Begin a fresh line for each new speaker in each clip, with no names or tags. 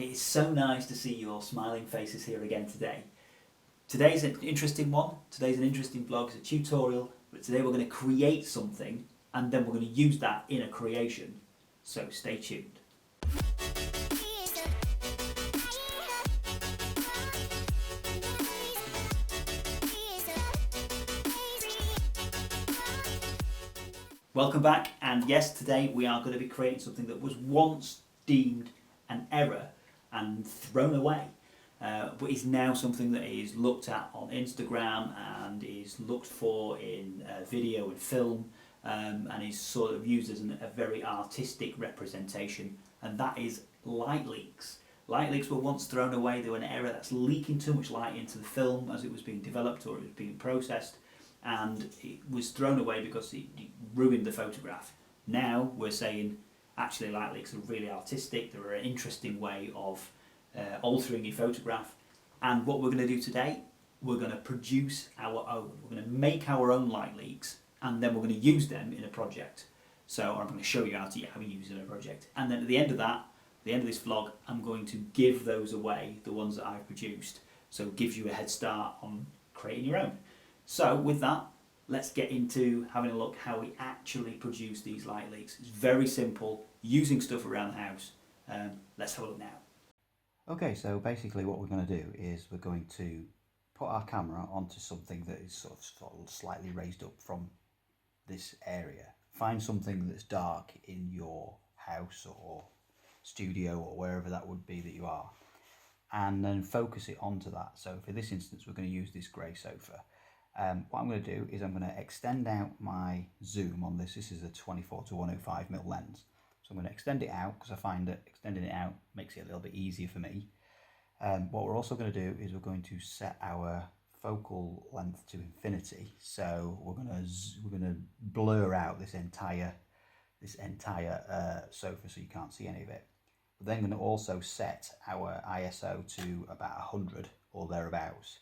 It is so nice to see your smiling faces here again today. Today's an interesting one, today's an interesting vlog, it's a tutorial, but today we're going to create something and then we're going to use that in a creation. So stay tuned. Welcome back, and yes, today we are going to be creating something that was once deemed an error and thrown away, but is now something that is looked at on Instagram and is looked for in video and film, and is sort of used as a very artistic representation, and that is light leaks. Light leaks were once thrown away. They were an error that's leaking too much light into the film as it was being developed or it was being processed, and it was thrown away because it ruined the photograph. Now we're saying actually light leaks are really artistic, they're an interesting way of altering your photograph, and what we're going to do today, we're going to produce our own. We're going to make our own light leaks and then we're going to use them in a project. So I'm going to show you how to use it in a project, and then at the end of that, the end of this vlog, I'm going to give those away, the ones that I've produced, so it gives you a head start on creating your own. So with that, let's get into having a look how we actually produce these light leaks. It's very simple, using stuff around the house. Let's have a look now.
Okay, so basically what we're going to do is we're going to put our camera onto something that is sort of slightly raised up from this area. Find something that's dark in your house or studio or wherever that would be that you are, and then focus it onto that. So for this instance, we're going to use this grey sofa. What I'm going to do is I'm going to extend out my zoom on this. This is a 24 to 105mm lens. So I'm going to extend it out because I find that extending it out makes it a little bit easier for me. What we're also going to do is we're going to set our focal length to infinity. So we're going to blur out this entire sofa so you can't see any of it. We're then going to also set our ISO to about 100 or thereabouts,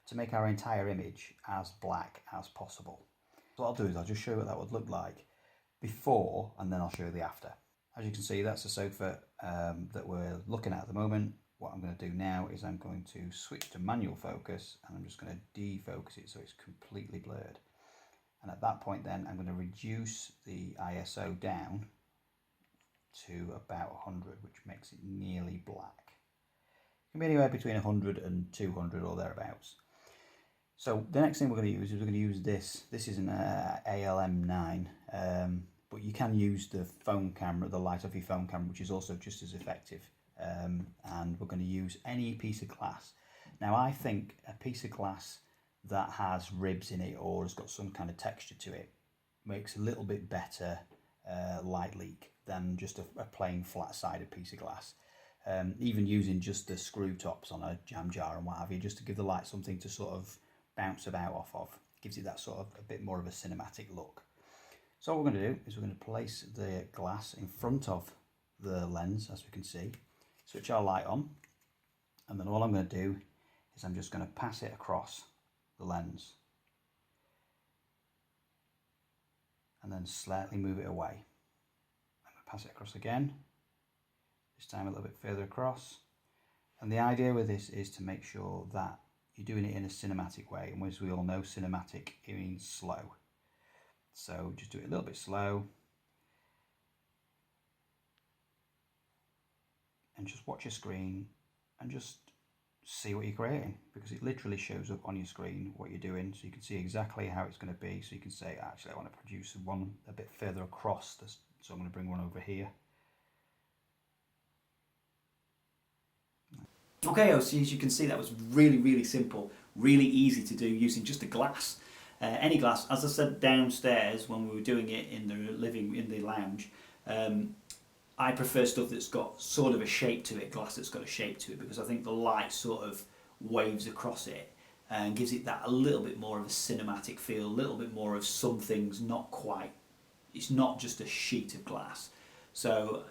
to make our entire image as black as possible. So what I'll do is I'll just show you what that would look like before, and then I'll show you the after. As you can see, that's the sofa that we're looking at the moment. What I'm going to do now is I'm going to switch to manual focus, and I'm just going to defocus it so it's completely blurred. And at that point then, I'm going to reduce the ISO down to about 100, which makes it nearly black. It can be anywhere between 100 and 200 or thereabouts. So the next thing we're going to use is we're going to use this. This is an ALM9, but you can use the phone camera, the light off your phone camera, which is also just as effective. And we're going to use any piece of glass. Now I think a piece of glass that has ribs in it or has got some kind of texture to it makes a little bit better light leak than just a plain flat-sided piece of glass. Even using just the screw tops on a jam jar and what have you, just to give the light something to sort of bounce about off of, gives it that sort of a bit more of a cinematic look. So what we're going to do is we're going to place the glass in front of the lens, as we can see, switch our light on, and then all I'm going to do is I'm just going to pass it across the lens and then slightly move it away. I'm going to pass it across again, this time a little bit further across, and the idea with this is to make sure that you're doing it in a cinematic way, and as we all know, cinematic, it means slow. So just do it a little bit slow, and just watch your screen and just see what you're creating, because it literally shows up on your screen what you're doing, so you can see exactly how it's going to be. So you can say, actually I want to produce one a bit further across this, so I'm going to bring one over here.
Okay, so as you can see, that was really simple, really easy to do using just a glass. Any glass. As I said downstairs when we were doing it in the lounge, I prefer stuff that's got sort of a shape to it, glass that's got a shape to it, because I think the light sort of waves across it and gives it that a little bit more of a cinematic feel, a little bit more of something's not quite, it's not just a sheet of glass. So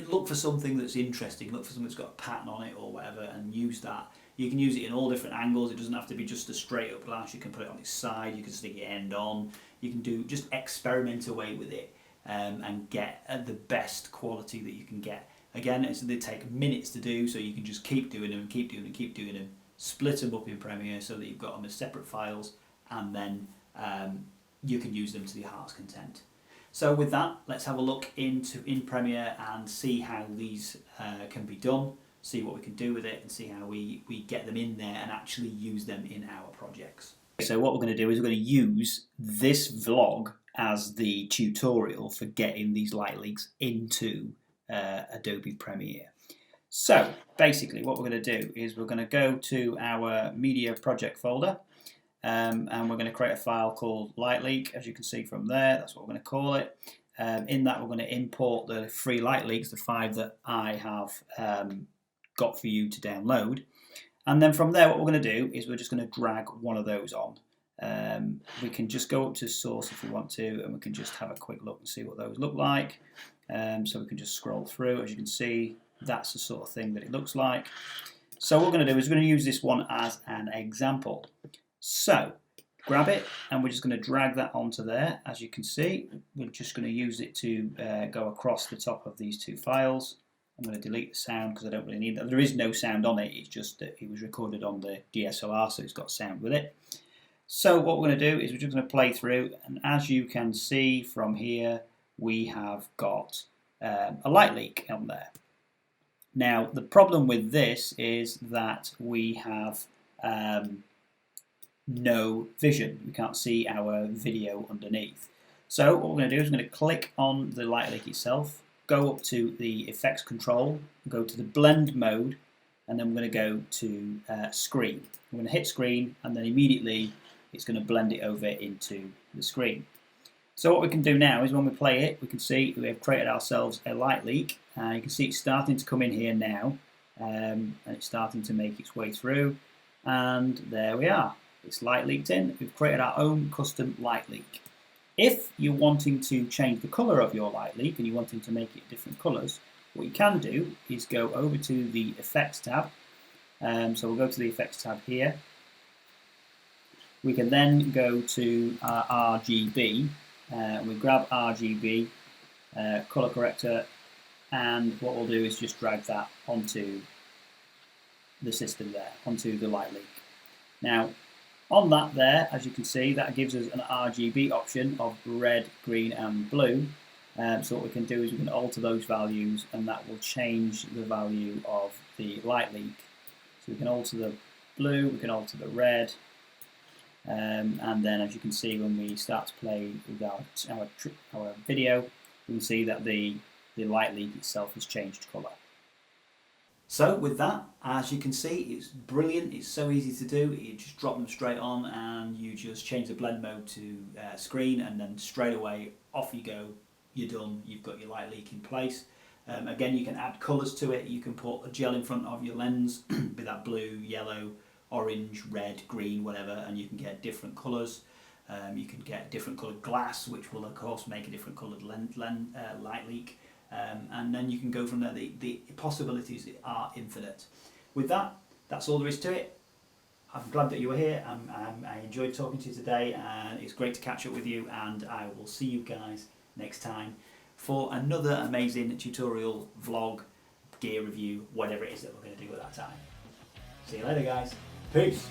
look for something that's interesting, look for something that's got a pattern on it or whatever, and use that. You can use it in all different angles. It doesn't have to be just a straight up glass. You can put it on its side, you can stick your end on, you can just experiment away with it and get the best quality that you can get. Again, they take minutes to do, so you can just keep doing them and keep doing them and keep doing them. Split them up in Premiere so that you've got them as separate files, and then you can use them to your heart's content. So with that, let's have a look in Premiere and see how these can be done, see what we can do with it, and see how we get them in there and actually use them in our projects. So what we're going to do is we're going to use this vlog as the tutorial for getting these light leaks into Adobe Premiere. So basically what we're going to do is we're going to go to our media project folder, and we're going to create a file called light leak. As you can see from there, that's what we're going to call it. In that we're going to import the free light leaks, the 5 that I have got for you to download. And then from there what we're going to do is we're just going to drag one of those on. We can just go up to source if we want to, and we can just have a quick look and see what those look like. So we can just scroll through. As you can see, that's the sort of thing that it looks like. So what we're going to do is we're going to use this one as an example. So grab it, and we're just going to drag that onto there. As you can see, we're just going to use it to go across the top of these 2 files. I'm going to delete the sound because I don't really need that. There is no sound on it, it's just that it was recorded on the DSLR, so it's got sound with it. So what we're going to do is we're just going to play through, and as you can see from here, we have got a light leak on there. Now the problem with this is that we have no vision. We can't see our video underneath. So what we're going to do is we're going to click on the light leak itself, go up to the effects control, go to the blend mode, and then we're going to go to screen. We're going to hit screen, and then immediately it's going to blend it over into the screen. So what we can do now is when we play it, we can see we have created ourselves a light leak. You can see it's starting to come in here now, and it's starting to make its way through, and there we are. It's light leaked in. We've created our own custom light leak. If you're wanting to change the colour of your light leak and you're wanting to make it different colours, what you can do is go over to the Effects tab. So we'll go to the Effects tab here. We can then go to our RGB. We grab RGB, colour corrector, and what we'll do is just drag that onto the system there, onto the light leak. Now, on that there, as you can see, that gives us an RGB option of red, green and blue. So what we can do is we can alter those values, and that will change the value of the light leak. So we can alter the blue, we can alter the red, and then as you can see when we start to play with our video, we can see that the light leak itself has changed colour. So with that, as you can see, it's brilliant. It's so easy to do. You just drop them straight on, and you just change the blend mode to screen, and then straight away off you go. You're done. You've got your light leak in place. Again, you can add colours to it. You can put a gel in front of your lens, be that blue, yellow, orange, red, green, whatever, and you can get different colours. You can get different coloured glass, which will of course make a different coloured light leak. And then you can go from there. The possibilities are infinite. With that, that's all there is to it. I'm glad that you were here. I enjoyed talking to you today, and it's great to catch up with you, and I will see you guys next time for another amazing tutorial, vlog, gear review, whatever it is that we're going to do at that time. See you later, guys. Peace.